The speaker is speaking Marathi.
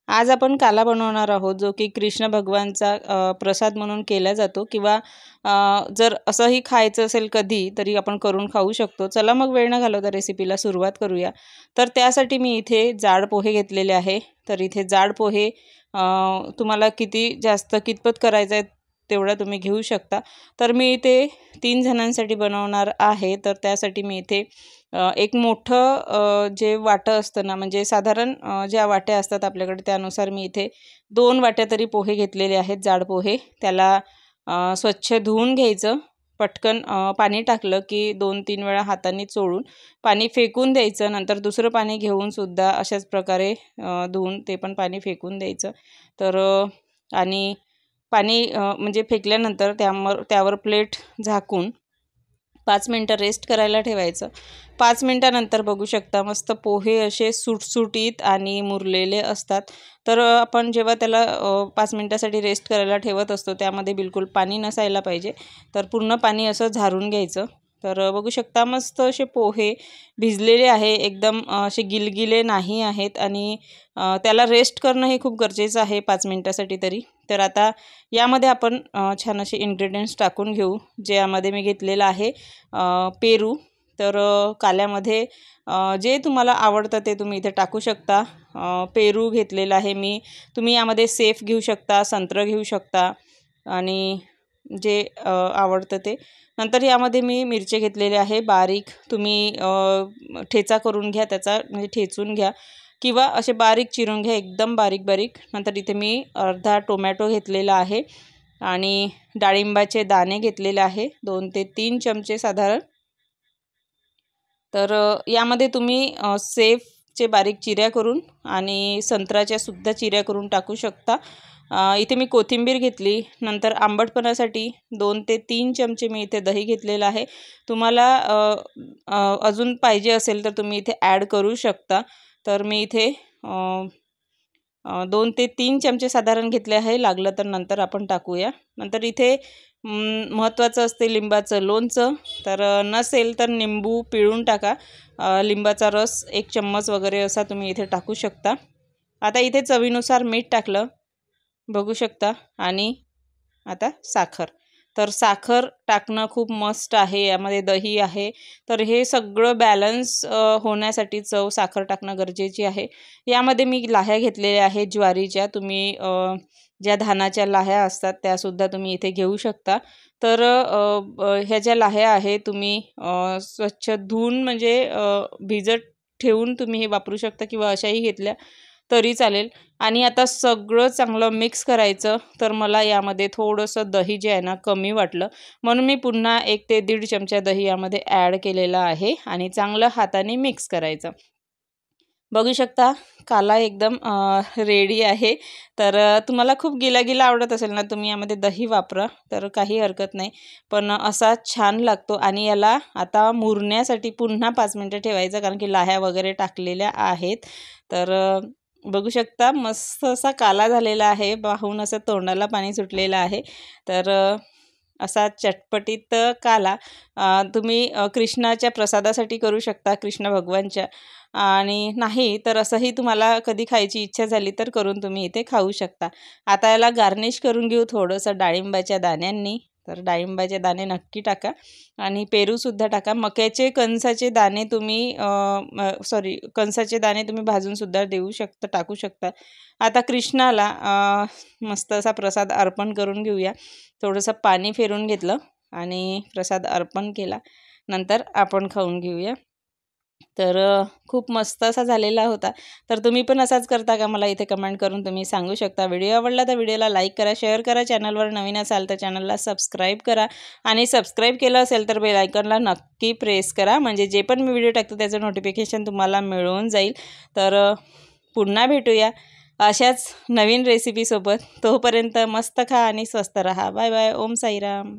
आज आपण काला बनवणार आहोत, जो की कृष्ण भगवानचा प्रसाद म्हणून केला जातो किंवा जर असंही खायचं असेल कधी तरी आपण करून खाऊ शकतो। चला मग वेळ न घालवता रेसिपीला सुरुवात करूया। तर त्यासाठी मी इथे जाड पोहे घेतलेले आहे। तर इथे जाड पोहे तुम्हाला कितपत करायचं आहे तेवढा तुम्ही घेऊ शकता। तर मी इथे 3 जणांसाठी बनवणार आहे। तर त्यासाठी मी इथे एक मोठं जे वाटं असतं ना, म्हणजे साधारण ज्या वाट्या असतात आपल्याकडे त्यानुसार मी इथे 2 वाट्या तरी पोहे घेतलेले आहेत, जाड पोहे। त्याला स्वच्छ धुवून घ्यायचं। पटकन पाणी टाकलं की 2-3 वेळा हाताने चोळून पाणी फेकून द्यायचं। नंतर दुसरं पाणी घेऊन सुद्धा अशाच प्रकारे धुवून ते पण पाणी फेकून द्यायचं। तर आणि पाणी म्हणजे फेकल्यानंतर त्यावर प्लेट झाकून 5 मिनिटं रेस्ट करायला ठेवायचं। 5 मिनिटानंतर बघू शकता मस्त पोहे असे सुटसुटीत आणि मुरलेले असतात। तर आपण जेव्हा त्याला 5 मिनिटासाठी रेस्ट करायला ठेवत असतो त्यामध्ये बिलकुल पाणी नसायला पाहिजे। तर पूर्ण पाणी असं झारून घ्यायचं। तर बघू शकता मस्त असे पोहे भिजलेले आहे, एकदम असे गिलगिले नाही आहेत आणि त्याला रेस्ट करणं हे खूप गरजेचं आहे 5 मिनिटासाठी तरी। तर आता यामध्ये आपण छान असे इन्ग्रेडियंट्स टाकून घेऊ। जे यामध्ये मी घेतलेलं आहे पेरू। तर काल्यामध्ये जे तुम्हाला आवडतं ते तुम्ही इथे टाकू शकता। पेरू घेतलेला आहे मी। तुम्ही यामध्ये सेफ घेऊ शकता, संत्र घेऊ शकता आणि जे आवडतं ते। नंतर यामध्ये मी मिरची घेतलेली आहे बारीक। तुम्ही ठेचा करून घ्या त्याचा, म्हणजे ठेचून घ्या किंवा असे बारीक चिरून घ्या, एकदम बारीक बारीक। नंतर इथे मी अर्धा टोमॅटो घेतलेला आहे आणि डाळिंबाचे दाणे घेतलेले आहे 2 ते 3 चमचे साधारण। तर यामध्ये तुम्ही सेफचे बारीक चिऱ्या करून आणि संत्र्याच्या सुद्धा चिऱ्या करून टाकू शकता। इथे मी कोथिंबीर घेतली। नंतर आंबटपणासाठी 2 ते 3 चमचे मी इथे दही घेतलेलं आहे। तुम्हाला अजून पाहिजे असेल तर तुम्ही इथे ॲड करू शकता। तर मी इथे 2 ते 3 चमचे साधारण घेतले आहे, लागलं तर नंतर आपण टाकूया। नंतर इथे महत्त्वाचं असते लिंबाचं लोणचं। तर नसेल तर निंबू पिळून टाका। लिंबाचा रस 1 चम्मच वगैरे असा तुम्ही इथे टाकू शकता। आता इथे चवीनुसार मीठ टाकलं बघू शकता आणि आता साखर। तर साखर टाकणं खूप मस्ट आहे, यामध्ये दही आहे। तर हे सगळं बॅलन्स होण्यासाठी चव साखर टाकणं गरजेची आहे। यामध्ये मी लाह्या घेतलेल्या आहेत ज्वारीच्या। तुम्ही ज्या धानाच्या लाह्या असतात त्यासुद्धा तुम्ही इथे घेऊ शकता। तर ह्या ज्या लाह्या आहेत तुम्ही स्वच्छ धुवून म्हणजे भिजत ठेवून तुम्ही हे वापरू शकता किंवा अशाही घेतल्या तरी चालेल। आणि आता सगळं चांगलं मिक्स करायचं। तर मला यामध्ये थोडंसं दही जे आहे ना कमी वाटलं, म्हणून मी पुन्हा 1 ते 1.5 चमचा दही यामध्ये ॲड केलेलं आहे आणि चांगलं हाताने मिक्स करायचं। बघू शकता काला एकदम रेडी आहे। तर तुम्हाला खूप गिला आवडत असेल ना, तुम्ही यामध्ये दही वापरा, तर काही हरकत नाही। पण असा छान लागतो आणि याला आता मुरण्यासाठी पुन्हा 5 मिनिटं ठेवायचं, कारण की लाह्या वगैरे टाकलेल्या आहेत। तर बघू शकता मस्त असा काला झालेला आहे, पाहून असं तोंडाला पाणी सुटलेलं आहे। तर असा चटपटीत काला तुम्ही कृष्णाच्या प्रसादासाठी करू शकता, कृष्ण भगवानच्या। आणि नाही तर असंही तुम्हाला कधी खायची इच्छा झाली तर करून तुम्ही इथे खाऊ शकता। आता याला गार्निश करून घेऊ थोडंसं डाळिंबाच्या दाण्यांनी। तर डाळिंबाचे दाणे नक्की टाका आणि पेरूसुद्धा टाका। मक्याचे कणसाचे दाणे तुम्ही कणसाचे दाणे तुम्ही भाजूनसुद्धा देऊ शकता, टाकू शकता। आता कृष्णाला मस्त असा प्रसाद अर्पण करून घेऊया। थोडंसं पाणी फेरून घेतलं आणि प्रसाद अर्पण केला, नंतर आपण खाऊन घेऊया। तर खूप मस्त असा झालेला होता। तर तुम्ही पण असाच करता का, मला इथे कमेंट करून तुम्ही सांगू शकता। व्हिडिओ आवडला तर व्हिडिओला लाईक करा, शेअर करा। चॅनलवर नवीन असाल तर चॅनलला सबस्क्राईब करा आणि सबस्क्राईब केलं असेल तर बेल आयकॉनला नक्की प्रेस करा, म्हणजे जे पण मी व्हिडिओ टाकतो त्याचं नोटिफिकेशन तुम्हाला मिळून जाईल। तर पुन्हा भेटूया अशाच नवीन रेसिपीसोबत। तोपर्यंत मस्त खा आणि स्वस्त रहा। Bye bye. ओम साईराम।